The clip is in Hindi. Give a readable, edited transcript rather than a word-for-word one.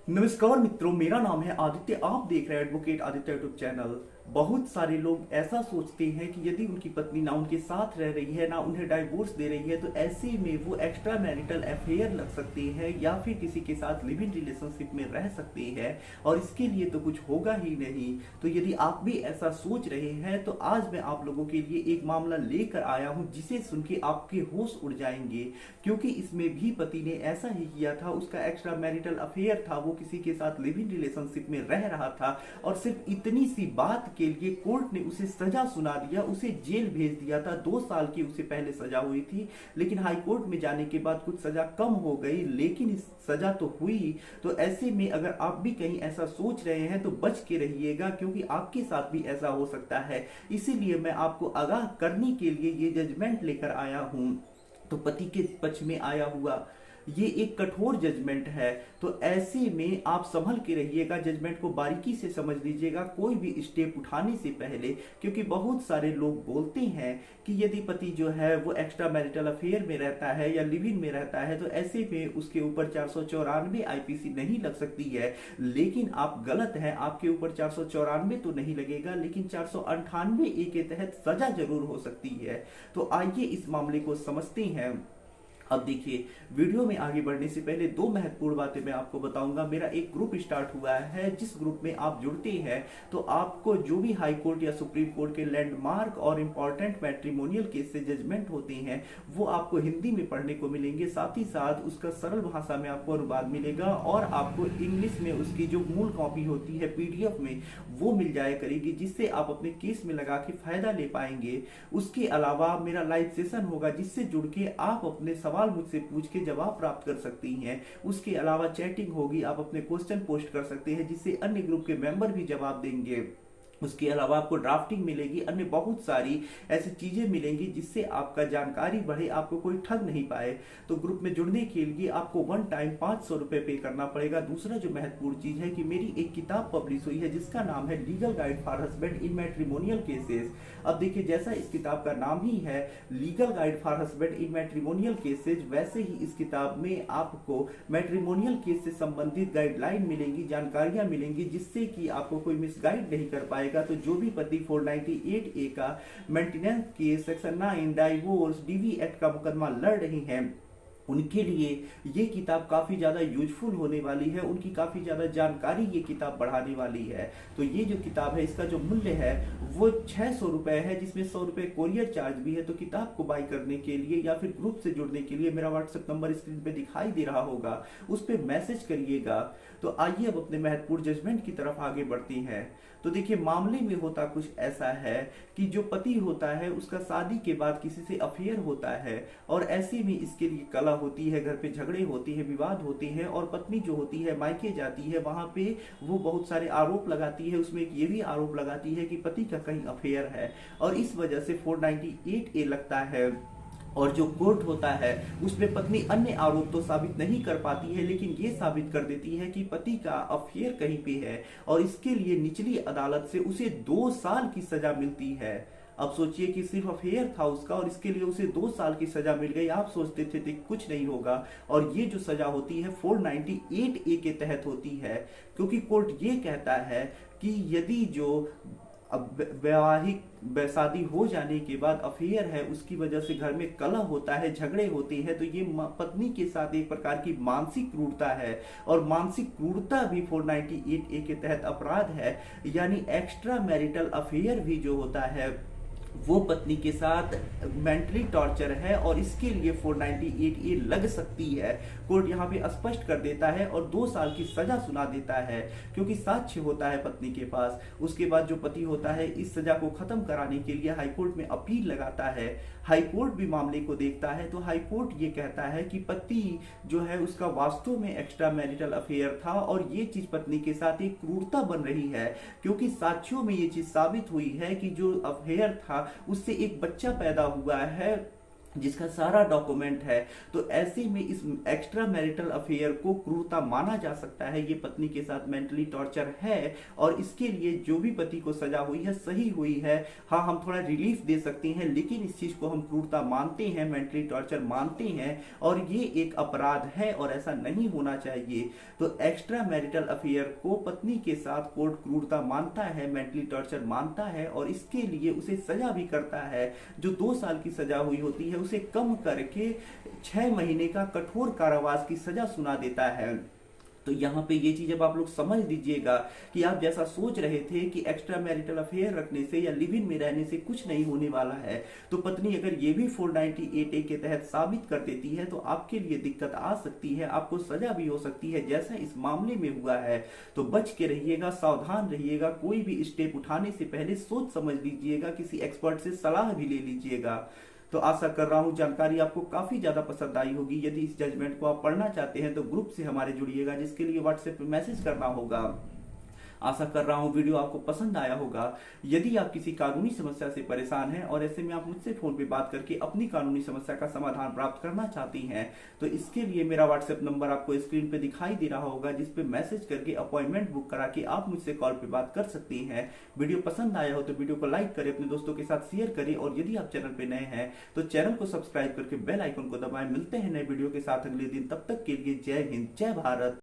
नमस्कार मित्रों, मेरा नाम है आदित्य। आप देख रहे हैं एडवोकेट आदित्य यूट्यूब चैनल। बहुत सारे लोग ऐसा सोचते हैं कि यदि उनकी पत्नी ना उनके साथ रह रही है, ना उन्हें डाइवोर्स दे रही है, तो ऐसे में वो एक्स्ट्रा मैरिटल अफेयर लग सकती है या फिर किसी के साथ लिव इन रिलेशनशिप में रह सकती है और इसके लिए तो कुछ होगा ही नहीं। तो यदि आप भी ऐसा सोच रहे हैं तो आज मैं आप लोगों के लिए एक मामला लेकर आया हूं जिसे सुन के आपके होश उड़ जाएंगे, क्योंकि इसमें भी पति ने ऐसा ही किया था। उसका एक्स्ट्रा मैरिटल अफेयर था, वो किसी के साथ लिव इन रिलेशनशिप में रह रहा था और सिर्फ इतनी सी बात के लिए कोर्ट ने उसे सजा सुना दिया, उसे जेल भेज दिया था। 2 साल की उसे पहले सजा हुई थी, लेकिन हाई कोर्ट में जाने के बाद कुछ सजा कम हो गई, लेकिन सजा तो हुई। तो ऐसे में अगर आप भी कहीं ऐसा सोच रहे हैं तो बच के रहिएगा, क्योंकि आपके साथ भी ऐसा हो सकता है। इसीलिए मैं आपको आगाह करने के लिए ये जजमेंट लेकर आया हूं। तो पति के पक्ष में आया हुआ ये एक कठोर जजमेंट है, तो ऐसे में आप संभल के रहिएगा, जजमेंट को बारीकी से समझ लीजिएगा कोई भी स्टेप उठाने से पहले। क्योंकि बहुत सारे लोग बोलते हैं कि यदि पति जो है वो एक्स्ट्रा मैरिटल अफेयर में रहता है या लिव इन में रहता है तो ऐसे में उसके ऊपर 494 आईपीसी नहीं लग सकती है। लेकिन आप गलत हैं, आपके ऊपर 494 तो नहीं लगेगा, लेकिन 498 ए के तहत सजा जरूर हो सकती है। तो आइए इस मामले को समझते हैं। अब देखिए, वीडियो में आगे बढ़ने से पहले 2 महत्वपूर्ण बातें मैं आपको बताऊंगा। मेरा एक ग्रुप स्टार्ट हुआ है, जिस ग्रुप में आप जुड़ते हैं तो आपको जो भी हाई कोर्ट या सुप्रीम कोर्ट के लैंडमार्क और इंपॉर्टेंट मैट्रिमोनियल केस से जजमेंट होते हैं वो आपको हिंदी में पढ़ने को मिलेंगे। साथ ही साथ उसका सरल भाषा में आपको अनुवाद मिलेगा और आपको इंग्लिश में उसकी जो मूल कॉपी होती है पीडीएफ में वो मिल जाया करेगी, जिससे आप अपने केस में लगा के फायदा ले पाएंगे। उसके अलावा मेरा लाइव सेशन होगा जिससे जुड़ के आप अपने सवाल मुझसे पूछ के जवाब प्राप्त कर सकती हैं। उसके अलावा चैटिंग होगी, आप अपने क्वेश्चन पोस्ट कर सकते हैं जिससे अन्य ग्रुप के मेंबर भी जवाब देंगे। उसके अलावा आपको ड्राफ्टिंग मिलेगी, अन्य बहुत सारी ऐसी चीजें मिलेंगी जिससे आपका जानकारी बढ़े, आपको कोई ठग नहीं पाए। तो ग्रुप में जुड़ने के लिए आपको वन टाइम 500 रुपए पे करना पड़ेगा। दूसरा जो महत्वपूर्ण चीज है कि मेरी एक किताब पब्लिश हुई है जिसका नाम है legal guide for husband in matrimonial cases. अब देखिए, जैसा इस किताब का नाम ही है legal guide for husband in matrimonial cases, वैसे ही इस किताब में आपको मैट्रिमोनियल केस से संबंधित गाइडलाइन मिलेंगी, जानकारियां मिलेंगी, जिससे कि आपको कोई मिसगाइड नहीं कर पाएगा। तो जो भी पति 498 ए का maintenance case, section 9 divorce, DV act का मुकदमा लड़ रही हैं, उनके लिए ये किताब काफी ज्यादा यूजफुल होने वाली है। उनकी काफी ज्यादा जानकारी ये किताब बढ़ाने वाली है। तो ये जो किताब है इसका जो मूल्य है वो 600 रुपए है, जिसमें 100 रुपए कोरियर चार्ज भी है। तो किताब को बाय करने के लिए या फिर ग्रुप से जुड़ने के लिए मेरा व्हाट्सएप नंबर स्क्रीन पे दिखाई दे रहा होगा, उस पर मैसेज करिएगा। तो आइए अब अपने महत्वपूर्ण जजमेंट की तरफ आगे बढ़ते हैं। तो देखिए, मामले में होता कुछ ऐसा है कि जो पति होता है उसका शादी के बाद किसी से अफेयर होता है और ऐसे में इसके लिए कला होती है, घर पे झगड़े होते हैं, विवाद होते हैं और पत्नी जो होती है मायके जाती है, वहां पे वो बहुत सारे आरोप लगाती है। उसमें एक ये भी आरोप लगाती है कि पति का कहीं अफेयर है और इस वजह से 498 ए लगता है। और जो कोर्ट होता है उसमें पत्नी अन्य आरोप तो साबित नहीं कर पाती है, लेकिन ये साबित कर देती है कि पति का अफेयर कहीं पे है और इसके लिए निचली अदालत से उसे 2 साल की सजा मिलती है। अब सोचिए कि सिर्फ अफेयर था उसका और इसके लिए उसे 2 साल की सजा मिल गई। आप सोचते थे कि कुछ नहीं होगा, और ये जो सजा होती है 498 ए के तहत होती है, क्योंकि कोर्ट ये कहता है कि यदि जो अब वैवाहिक शादी हो जाने के बाद अफेयर है, उसकी वजह से घर में कलह होता है, झगड़े होते हैं, तो ये पत्नी के साथ एक प्रकार की मानसिक क्रूरता है और मानसिक क्रूरता भी 498 ए के तहत अपराध है। यानी एक्स्ट्रा मैरिटल अफेयर भी जो होता है वो पत्नी के साथ मेंटली टॉर्चर है और इसके लिए 498 ए लग सकती है। कोर्ट यहाँ पे स्पष्ट कर देता है और 2 साल की सजा सुना देता है, क्योंकि साक्ष्य होता है पत्नी के पास। उसके बाद जो पति होता है इस सजा को खत्म कराने के लिए हाईकोर्ट में अपील लगाता है। हाईकोर्ट भी मामले को देखता है, तो हाईकोर्ट ये कहता है कि पति जो है उसका वास्तव में एक्स्ट्रा मैरिटल अफेयर था और ये चीज पत्नी के साथ एक क्रूरता बन रही है, क्योंकि साक्ष्यों में ये चीज साबित हुई है कि जो अफेयर था उससे एक बच्चा पैदा हुआ है जिसका सारा डॉक्यूमेंट है। तो ऐसे में इस एक्स्ट्रा मैरिटल अफेयर को क्रूरता माना जा सकता है। ये पत्नी के साथ मेंटली टॉर्चर है और इसके लिए जो भी पति को सजा हुई है सही हुई है। हाँ, हम थोड़ा रिलीफ दे सकते हैं, लेकिन इस चीज को हम क्रूरता मानते हैं, मेंटली टॉर्चर मानते हैं और ये एक अपराध है और ऐसा नहीं होना चाहिए। तो एक्स्ट्रा मैरिटल अफेयर को पत्नी के साथ कोर्ट क्रूरता मानता है, मेंटली टॉर्चर मानता है और इसके लिए उसे सजा भी करता है। जो 2 साल की सजा हुई होती है उसे कम करके 6 महीने का कठोर कारावास की सजा सुना देता है। तो यहाँ पे ये चीज अब आप लोग समझ लीजिएगा कि आप जैसा सोच रहे थे कि एक्स्ट्रा मैरिटल अफेयर रखने से या लिव इन में रहने से कुछ नहीं होने वाला है, तो पत्नी अगर ये भी 498A के तहत साबित कर देती है तो आपके लिए दिक्कत आ सकती है, आपको सजा भी हो सकती है जैसा इस मामले में हुआ है। तो बच के रहिएगा, सावधान रहिएगा, कोई भी स्टेप उठाने से पहले सोच समझ लीजिएगा, किसी एक्सपर्ट से सलाह भी ले लीजिएगा। तो आशा कर रहा हूं जानकारी आपको काफी ज्यादा पसंद आई होगी। यदि इस जजमेंट को आप पढ़ना चाहते हैं तो ग्रुप से हमारे जुड़िएगा, जिसके लिए व्हाट्सएप पे मैसेज करना होगा। आशा कर रहा हूं वीडियो आपको पसंद आया होगा। यदि आप किसी कानूनी समस्या से परेशान हैं और ऐसे में आप मुझसे फोन पे बात करके अपनी कानूनी समस्या का समाधान प्राप्त करना चाहती हैं, तो इसके लिए मेरा व्हाट्सएप नंबर आपको स्क्रीन पे दिखाई दे रहा होगा, जिस पे मैसेज करके अपॉइंटमेंट बुक करा के आप मुझसे कॉल पे बात कर सकती हैं। वीडियो पसंद आया हो तो वीडियो को लाइक करें, अपने दोस्तों के साथ शेयर करें और यदि आप चैनल पे नए हैं तो चैनल को सब्सक्राइब करके बेल आइकन को दबाएं। मिलते हैं नए वीडियो के साथ अगले दिन, तब तक के लिए जय हिंद, जय भारत।